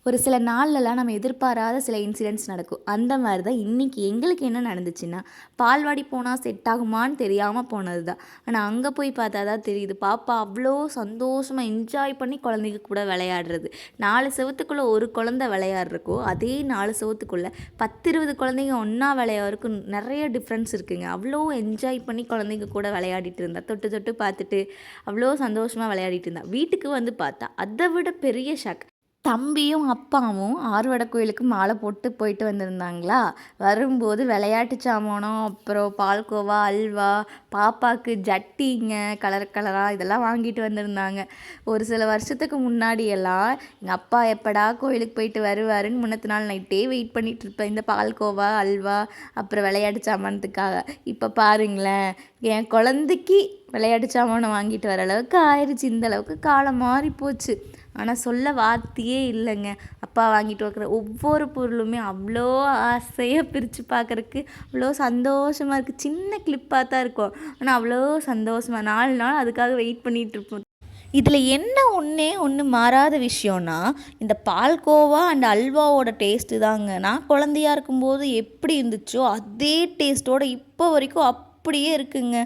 ஒரு சில நாள்லலாம் நம்ம எதிர்பாராத சில இன்சிடென்ட்ஸ் நடக்கும். அந்த மாதிரி தான் இன்றைக்கி எங்களுக்கு என்ன நடந்துச்சுன்னா, பால்வாடி போனால் செட் ஆகுமான்னு தெரியாமல் போனது தான். ஆனால் அங்கே போய் பார்த்தா தான் தெரியுது, பாப்பா அவ்வளோ சந்தோஷமாக என்ஜாய் பண்ணி குழந்தைங்க கூட விளையாடுறது. 4 செவத்துக்குள்ளே ஒரு குழந்தை விளையாடுறக்கோ, அதே 4 செவத்துக்குள்ளே 10 20 குழந்தைங்க ஒன்றா விளையாடுறதுக்கு நிறைய டிஃப்ரென்ஸ் இருக்குங்க. அவ்வளோ என்ஜாய் பண்ணி குழந்தைங்க கூட விளையாடிட்டு இருந்தா, தொட்டு தொட்டு பார்த்துட்டு அவ்வளோ சந்தோஷமாக விளையாடிட்டு இருந்தா. வீட்டுக்கு வந்து பார்த்தா அதை விட பெரிய ஷாக். தம்பியும் அப்பாவும் ஆறுவட கோயிலுக்கு மாலை போட்டு போயிட்டு வந்திருந்தாங்களா, வரும்போது விளையாட்டு சாமானம், அப்புறம் பால்கோவா, அல்வா, பாப்பாவுக்கு ஜட்டிங்க கலர் கலராக இதெல்லாம் வாங்கிட்டு வந்திருந்தாங்க. ஒரு சில வருஷத்துக்கு முன்னாடியெல்லாம் எங்கள் அப்பா எப்படா கோயிலுக்கு போயிட்டு வருவாருன்னு முன்னத்து நாள் நைட்டே வெயிட் பண்ணிகிட்டு இருப்பேன், இந்த பால்கோவா, அல்வா, அப்புறம் விளையாட்டு சாமானத்துக்காக. இப்போ பாருங்களேன், என் குழந்தைக்கு விளையாட்டு சாமானை வாங்கிட்டு வர அளவுக்கு ஆயிடுச்சு. இந்த அளவுக்கு காலம் மாறி போச்சு. ஆனால் சொல்ல வார்த்தையே இல்லைங்க. அப்பா வாங்கிட்டு வைக்கிற ஒவ்வொரு பொருளுமே அவ்வளோ ஆசையாக பிரித்து பார்க்குறக்கு அவ்வளோ சந்தோஷமாக இருக்குது. சின்ன கிளிப்பாக தான் இருக்கும், ஆனால் அவ்வளோ சந்தோஷமாக 4 நாள் அதுக்காக வெயிட் பண்ணிகிட்ருப்போம். இதில் என்ன ஒன்று மாறாத விஷயம்னா, இந்த பால்கோவா அண்ட் அல்வாவோட டேஸ்ட்டு தாங்க. நான் குழந்தையா இருக்கும்போது எப்படி இருந்துச்சோ அதே டேஸ்ட்டோடு இப்போ வரைக்கும் அப்படியே இருக்குங்க.